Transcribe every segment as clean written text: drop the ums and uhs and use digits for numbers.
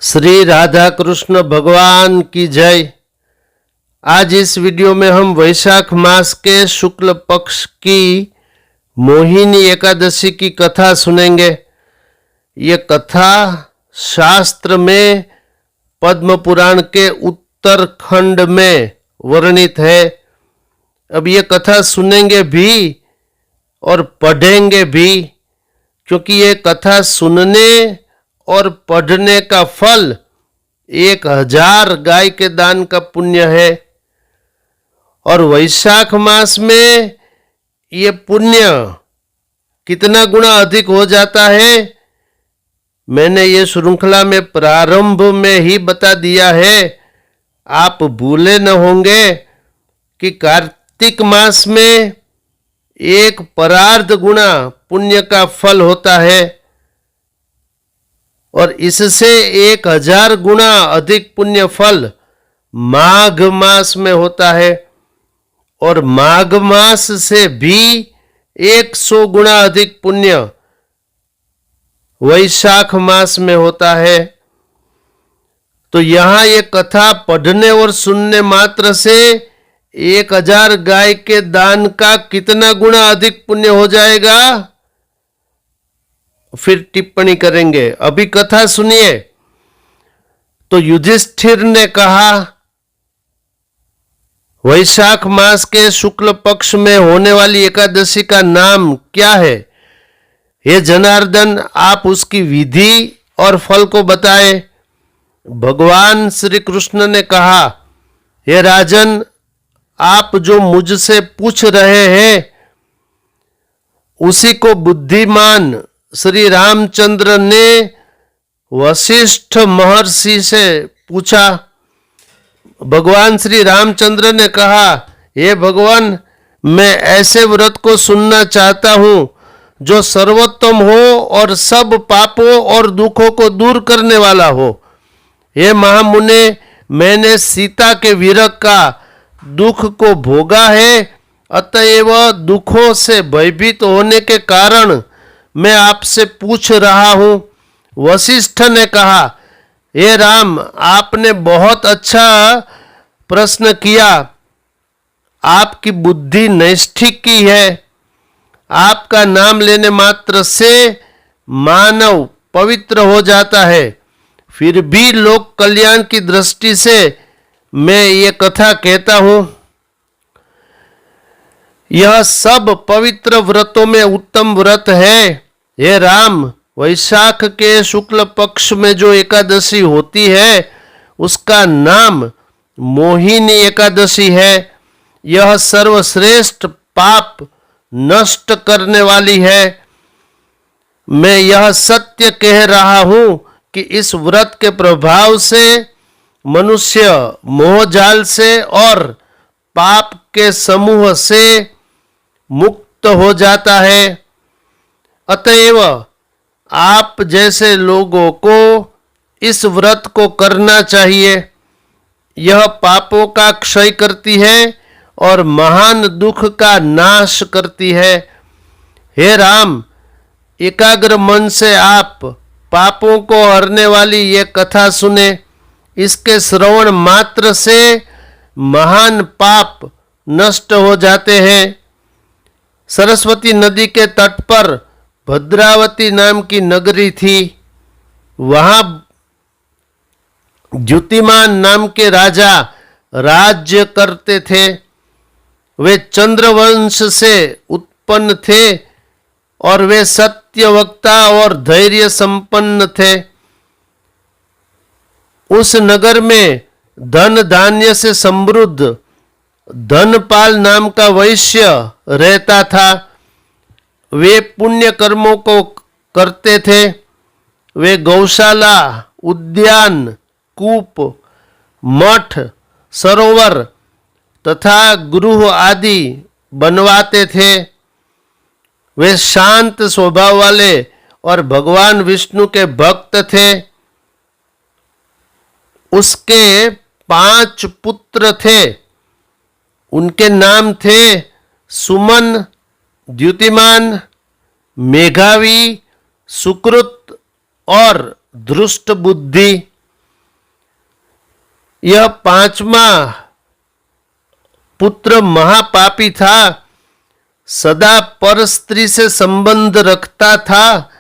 श्री राधा कृष्ण भगवान की जय। आज इस वीडियो में हम वैशाख मास के शुक्ल पक्ष की मोहिनी एकादशी की कथा सुनेंगे। ये कथा शास्त्र में पद्म पुराण के उत्तरखंड में वर्णित है। अब ये कथा सुनेंगे भी और पढ़ेंगे भी, क्योंकि ये कथा सुनने और पढ़ने का फल 1000 गाय के दान का पुण्य है। और वैशाख मास में ये पुण्य कितना गुना अधिक हो जाता है, मैंने ये श्रृंखला में प्रारंभ में ही बता दिया है। आप भूले न होंगे कि कार्तिक मास में 1 परार्ध गुना पुण्य का फल होता है और इससे 1000 गुना अधिक पुण्य फल माघ मास में होता है और माघ मास से भी 100 गुना अधिक पुण्य वैशाख मास में होता है। तो यहां ये कथा पढ़ने और सुनने मात्र से 1000 गाय के दान का कितना गुना अधिक पुण्य हो जाएगा, फिर टिप्पणी करेंगे। अभी कथा सुनिए। तो युधिष्ठिर ने कहा, वैशाख मास के शुक्ल पक्ष में होने वाली एकादशी का नाम क्या है? हे जनार्दन, आप उसकी विधि और फल को बताए। भगवान श्री कृष्ण ने कहा, हे राजन, आप जो मुझसे पूछ रहे हैं उसी को बुद्धिमान श्री रामचंद्र ने वशिष्ठ महर्षि से पूछा। भगवान श्री रामचंद्र ने कहा, हे भगवान, मैं ऐसे व्रत को सुनना चाहता हूं जो सर्वोत्तम हो और सब पापों और दुखों को दूर करने वाला हो। हे महामुने, मैंने सीता के विरह का दुख को भोगा है, अतएव दुखों से भयभीत होने के कारण मैं आपसे पूछ रहा हूं। वशिष्ठ ने कहा, हे राम, आपने बहुत अच्छा प्रश्न किया। आपकी बुद्धि नैष्ठिक की है। आपका नाम लेने मात्र से मानव पवित्र हो जाता है। फिर भी लोक कल्याण की दृष्टि से मैं ये कथा कहता हूं। यह सब पवित्र व्रतों में उत्तम व्रत है। हे राम, वैशाख के शुक्ल पक्ष में जो एकादशी होती है उसका नाम मोहिनी एकादशी है। यह सर्वश्रेष्ठ पाप नष्ट करने वाली है। मैं यह सत्य कह रहा हूं कि इस व्रत के प्रभाव से मनुष्य मोहजाल से और पाप के समूह से मुक्त हो जाता है। अतएव आप जैसे लोगों को इस व्रत को करना चाहिए। यह पापों का क्षय करती है और महान दुख का नाश करती है। हे राम, एकाग्र मन से आप पापों को हरने वाली ये कथा सुने। इसके श्रवण मात्र से महान पाप नष्ट हो जाते हैं। सरस्वती नदी के तट पर भद्रावती नाम की नगरी थी। वहां द्युतिमान नाम के राजा राज्य करते थे। वे चंद्रवंश से उत्पन्न थे और वे सत्यवक्ता और धैर्य संपन्न थे। उस नगर में धन धान्य से समृद्ध धनपाल नाम का वैश्य रहता था। वे पुण्य कर्मों को करते थे। वे गौशाला, उद्यान, कूप, मठ, सरोवर तथा गृह आदि बनवाते थे। वे शांत स्वभाव वाले और भगवान विष्णु के भक्त थे। उसके 5 पुत्र थे। उनके नाम थे सुमन, द्युतिमान, मेघावी, सुकृत और धृष्ट बुद्धि। यह पांचवा पुत्र महापापी था, सदा पर स्त्री से संबंध रखता था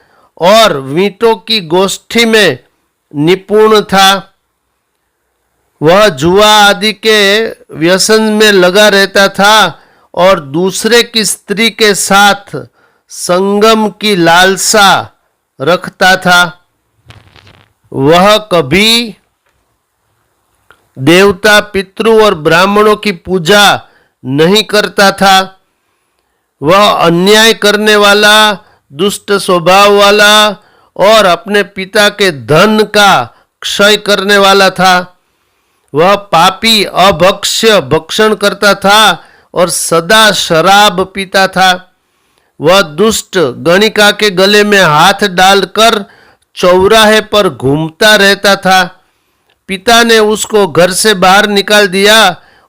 और वींटों की गोष्ठी में निपुण था। वह जुआ आदि के व्यसन में लगा रहता था और दूसरे की स्त्री के साथ संगम की लालसा रखता था। वह कभी देवता, पितृ और ब्राह्मणों की पूजा नहीं करता था। वह अन्याय करने वाला, दुष्ट स्वभाव वाला और अपने पिता के धन का क्षय करने वाला था। वह पापी, अभक्ष्य भक्षण करता था और सदा शराब पीता था। वह दुष्ट गणिका के गले में हाथ डालकर चौराहे पर घूमता रहता था। पिता ने उसको घर से बाहर निकाल दिया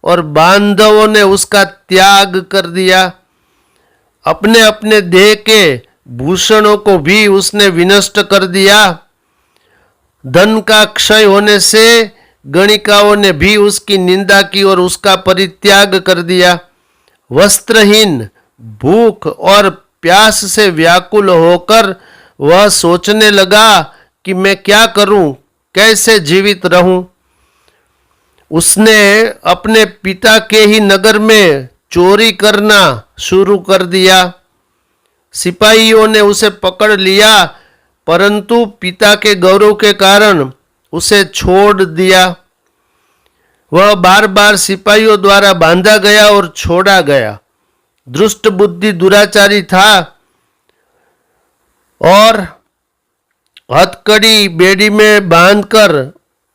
और बांधवों ने उसका त्याग कर दिया। अपने अपने देह के भूषणों को भी उसने विनष्ट कर दिया। धन का क्षय होने से गणिकाओं ने भी उसकी निंदा की और उसका परित्याग कर दिया। वस्त्रहीन, भूख और प्यास से व्याकुल होकर वह सोचने लगा कि मैं क्या करूं, कैसे जीवित रहूं। उसने अपने पिता के ही नगर में चोरी करना शुरू कर दिया। सिपाहियों ने उसे पकड़ लिया, परंतु पिता के गौरव के कारण उसे छोड़ दिया। वह बार बार सिपाहियों द्वारा बांधा गया और छोड़ा गया। दुष्ट बुद्धि दुराचारी था और हथकड़ी बेड़ी में बांधकर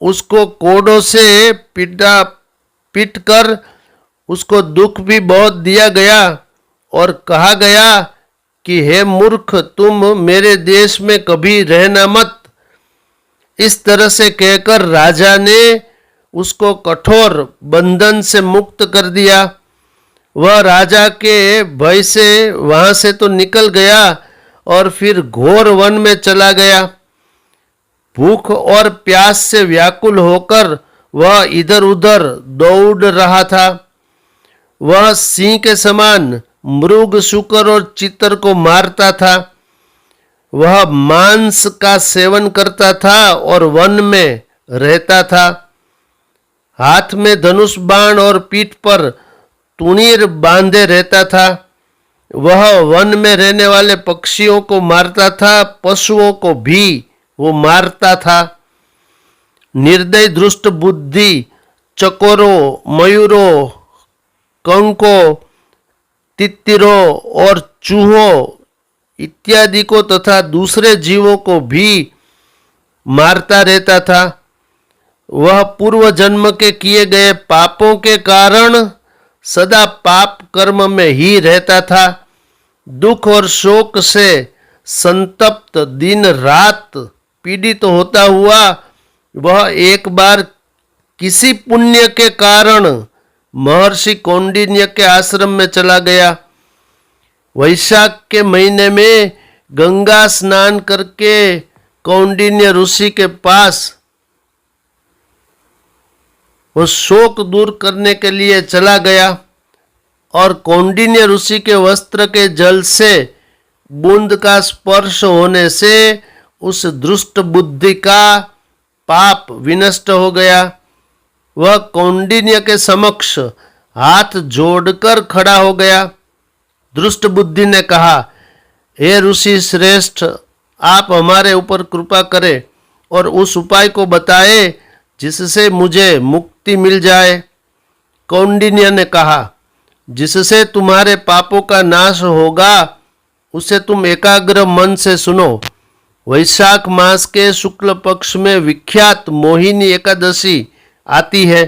उसको कोड़ों से पीटकर उसको दुख भी बहुत दिया गया और कहा गया कि हे मूर्ख, तुम मेरे देश में कभी रहना मत। इस तरह से कहकर राजा ने उसको कठोर बंधन से मुक्त कर दिया। वह राजा के भय से वहां से तो निकल गया और फिर घोर वन में चला गया। भूख और प्यास से व्याकुल होकर वह इधर उधर दौड़ रहा था। वह सिंह के समान मृग, शुकर और चितर को मारता था। वह मांस का सेवन करता था और वन में रहता था। हाथ में धनुष बाण और पीठ पर तुणीर बांधे रहता था। वह वन में रहने वाले पक्षियों को मारता था, पशुओं को भी वो मारता था। निर्दयी, दुष्ट बुद्धि चकोरों, मयूरों, कंकों, तित्तिरों और चूहों इत्यादि को तथा दूसरे जीवों को भी मारता रहता था। वह पूर्व जन्म के किए गए पापों के कारण सदा पाप कर्म में ही रहता था। दुख और शोक से संतप्त दिन रात पीड़ित होता हुआ वह एक बार किसी पुण्य के कारण महर्षि कौंडिन्य के आश्रम में चला गया। वैशाख के महीने में गंगा स्नान करके कौंडिन्य ऋषि के पास वो शोक दूर करने के लिए चला गया और कौंडिन्य ऋषि के वस्त्र के जल से बूंद का स्पर्श होने से उस दुष्ट बुद्धि का पाप विनष्ट हो गया। वह कौंडिन्य के समक्ष हाथ जोड़कर खड़ा हो गया। दुष्ट बुद्धि ने कहा, हे ऋषि श्रेष्ठ, आप हमारे ऊपर कृपा करें और उस उपाय को बताए जिससे मुझे मुक्ति मिल जाए। कौंडिन्य ने कहा, जिससे तुम्हारे पापों का नाश होगा उसे तुम एकाग्र मन से सुनो। वैशाख मास के शुक्ल पक्ष में विख्यात मोहिनी एकादशी आती है।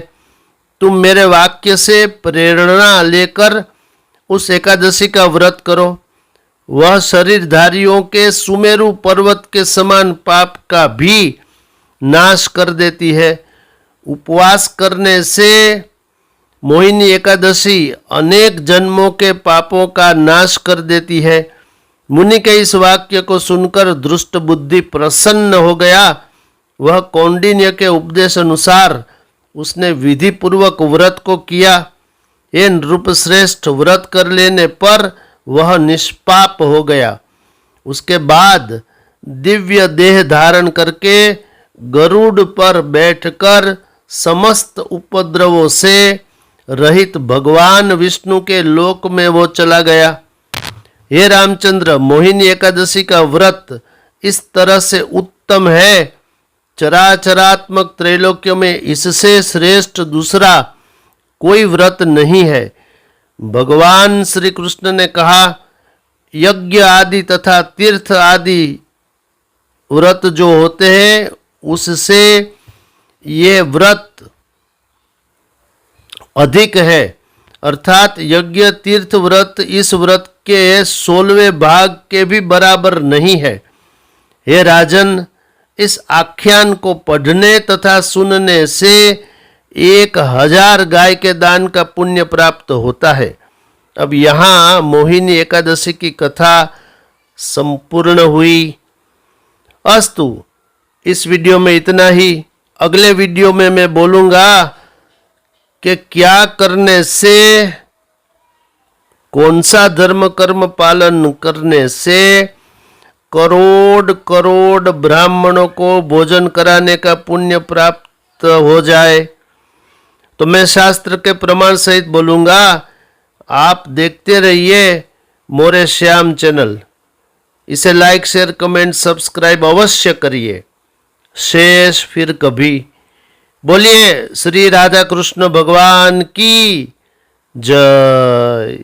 तुम मेरे वाक्य से प्रेरणा लेकर उस एकादशी का व्रत करो। वह शरीरधारियों के सुमेरु पर्वत के समान पाप का भी नाश कर देती है। उपवास करने से मोहिनी एकादशी अनेक जन्मों के पापों का नाश कर देती है। मुनि के इस वाक्य को सुनकर दुष्ट बुद्धि प्रसन्न हो गया। वह कौंडिन्य के उपदेश अनुसार उसने विधि पूर्वक व्रत को किया। ये नृपश्रेष्ठ व्रत कर लेने पर वह निष्पाप हो गया। उसके बाद दिव्य देह धारण करके गरुड़ पर बैठकर समस्त उपद्रवों से रहित भगवान विष्णु के लोक में वो चला गया। हे रामचंद्र, मोहिनी एकादशी का व्रत इस तरह से उत्तम है, चराचरात्मक त्रैलोक्य में इससे श्रेष्ठ दूसरा कोई व्रत नहीं है। भगवान श्री कृष्ण ने कहा, यज्ञ आदि तथा तीर्थ आदि व्रत जो होते हैं उससे ये व्रत अधिक है, अर्थात यज्ञ तीर्थ व्रत इस व्रत के 16वें भाग के भी बराबर नहीं है। हे राजन, इस आख्यान को पढ़ने तथा सुनने से 1000 गाय के दान का पुण्य प्राप्त होता है। अब यहाँ मोहिनी एकादशी की कथा संपूर्ण हुई। अस्तु, इस वीडियो में इतना ही। अगले वीडियो में मैं बोलूँगा कि क्या करने से, कौन सा धर्म कर्म पालन करने से करोड़ करोड़ ब्राह्मणों को भोजन कराने का पुण्य प्राप्त हो जाए। तो मैं शास्त्र के प्रमाण सहित बोलूँगा। आप देखते रहिए मोरे श्याम चैनल। इसे लाइक शेयर कमेंट सब्सक्राइब अवश्य करिए। शेष फिर कभी। बोलिए श्री राधा कृष्ण भगवान की जय।